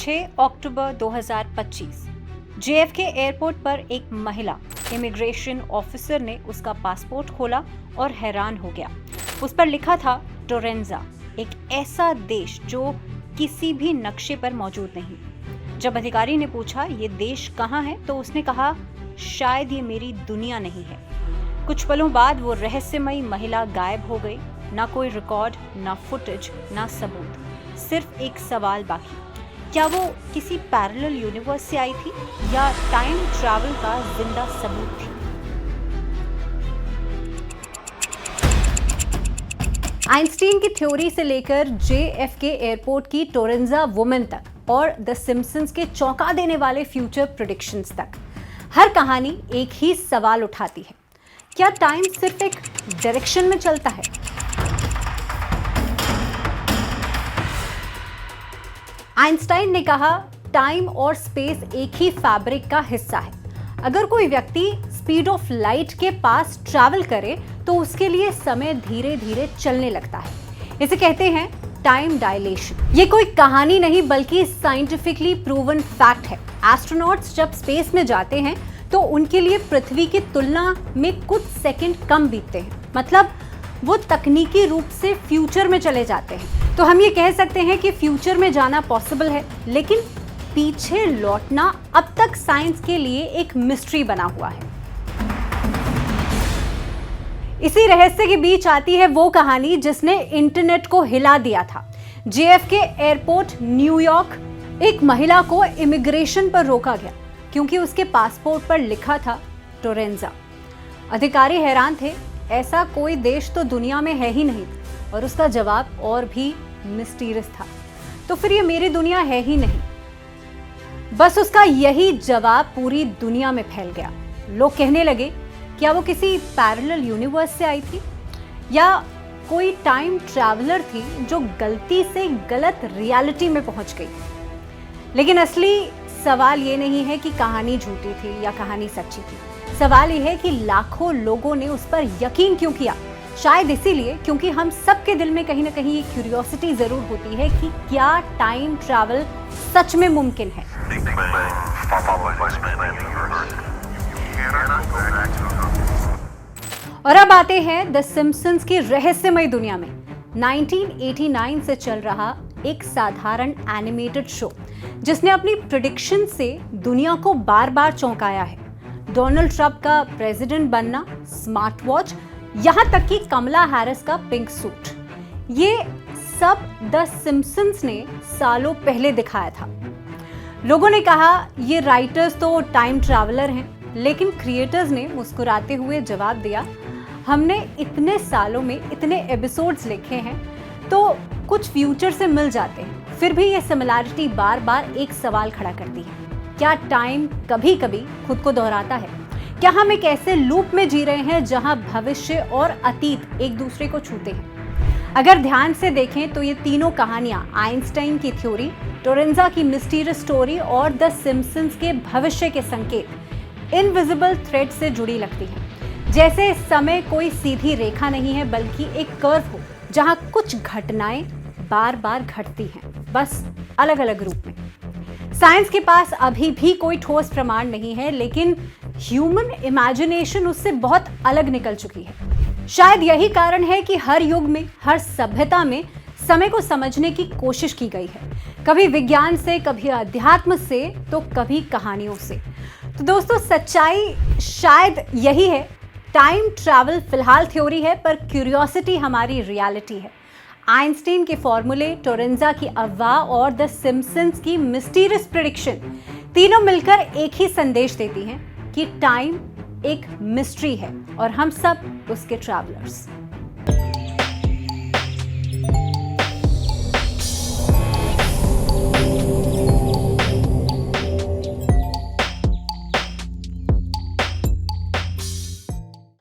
6 अक्टूबर 2025 JFK airport पर एक महिला इमिग्रेशन ऑफिसर ने उसका पासपोर्ट खोला और हैरान हो गया। उस पर लिखा था टोरेंजा, एक ऐसा देश जो किसी भी नक्शे पर मौजूद नहीं। जब अधिकारी ने पूछा ये देश कहाँ है तो उसने कहा शायद ये मेरी दुनिया नहीं है। कुछ पलों बाद वो रहस्यमयी महिला गायब हो गई। ना कोई रिकॉर्ड, ना फुटेज, ना सबूत, सिर्फ एक सवाल बाकी। क्या वो किसी पैरेलल यूनिवर्स से आई थी या टाइम ट्रैवल का जिंदा सबूत थी? आइंस्टीन की थ्योरी से लेकर JFK एयरपोर्ट की टोरेंजा वुमन तक और द सिम्पसंस के चौंका देने वाले फ्यूचर प्रेडिक्शंस तक, हर कहानी एक ही सवाल उठाती है। क्या टाइम सिर्फ एक डायरेक्शन में चलता है? आइंस्टाइन ने कहा टाइम और स्पेस एक ही फैब्रिक का हिस्सा है। अगर कोई व्यक्ति स्पीड ऑफ लाइट के पास ट्रैवल करे तो उसके लिए समय धीरे धीरे चलने लगता है। इसे कहते हैं टाइम डायलेशन। ये कोई कहानी नहीं बल्कि साइंटिफिकली प्रूवन फैक्ट है। एस्ट्रोनॉट्स जब स्पेस में जाते हैं तो उनके लिए पृथ्वी की तुलना में कुछ सेकंड कम बीतते हैं। मतलब वो तकनीकी रूप से फ्यूचर में चले जाते हैं। तो हम ये कह सकते हैं कि फ्यूचर में जाना पॉसिबल है, लेकिन पीछे लौटना अब तक साइंस के लिए एक मिस्ट्री बना हुआ है। इसी रहस्य के बीच आती है वो कहानी जिसने इंटरनेट को हिला दिया था। JFK एयरपोर्ट न्यूयॉर्क, एक महिला को इमिग्रेशन पर रोका गया क्योंकि उसके पासपोर्ट पर लिखा था टोरेंजा। अधिकारी हैरान थे, ऐसा कोई देश तो दुनिया में है ही नहीं, और उसका जवाब और भी मिस्टीरियस था। तो फिर ये मेरी दुनिया है ही नहीं। बस उसका यही जवाब पूरी दुनिया में फैल गया। लोग कहने लगे क्या वो किसी पैरेलल यूनिवर्स से आई थी या कोई टाइम ट्रैवलर थी जो गलती से गलत रियलिटी में पहुंच गई। लेकिन असली सवाल ये नहीं है कि कहानी झूठी थी या कहानी सच्ची थी। सवाल ये है कि लाखों लोगों ने उस पर यकीन क्यों किया। शायद इसीलिए क्योंकि हम सबके दिल में कहीं ना कहीं ये क्यूरियोसिटी जरूर होती है कि क्या टाइम ट्रैवल सच में मुमकिन है। और अब आते हैं द सिम्पसंस की रहस्यमय दुनिया में। 1989 से चल रहा एक साधारण एनिमेटेड शो जिसने अपनी प्रेडिक्शन से दुनिया को बार बार चौंकाया है। डोनाल्ड ट्रंप का प्रेसिडेंट बनना, स्मार्ट वॉच, यहां तक कि कमला हैरिस का पिंक सूट, ये सब द सिम्पसंस ने सालों पहले दिखाया था। लोगों ने कहा ये राइटर्स तो टाइम ट्रैवलर हैं, लेकिन क्रिएटर्स ने मुस्कुराते हुए जवाब दिया हमने इतने सालों में इतने एपिसोड्स लिखे हैं तो कुछ फ्यूचर से मिल जाते हैं। फिर भी ये सिमिलैरिटी बार बार एक सवाल खड़ा करती है, क्या टाइम कभी कभी खुद को दोहराता है? क्या हम एक ऐसे लूप में जी रहे हैं जहां भविष्य और अतीत एक दूसरे को छूते हैं? अगर ध्यान से देखें तो ये तीनों कहानियां आइंस्टाइन की थ्योरी, टोरेंजा की मिस्टीरियस स्टोरी और द सिम्पसंस के भविष्य के संकेत इनविजिबल थ्रेड से जुड़ी लगती हैं। जैसे समय कोई सीधी रेखा नहीं है बल्कि एक कर्व हो जहां कुछ घटनाएं बार बार घटती हैं, बस अलग अलग रूप में। साइंस के पास अभी भी कोई ठोस प्रमाण नहीं है, लेकिन ह्यूमन इमेजिनेशन उससे बहुत अलग निकल चुकी है। शायद यही कारण है कि हर युग में, हर सभ्यता में समय को समझने की कोशिश की गई है, कभी विज्ञान से, कभी अध्यात्म से, तो कभी कहानियों से। तो दोस्तों, सच्चाई शायद यही है, टाइम ट्रैवल फिलहाल थ्योरी है पर क्यूरियोसिटी हमारी रियलिटी है। आइंस्टीन के फॉर्मूले, टोरेंजा की अफवाह और द सिम्पसंस की मिस्टीरियस प्रेडिक्शन, तीनों मिलकर एक ही संदेश देती हैं कि टाइम एक मिस्ट्री है और हम सब उसके ट्रैवलर्स।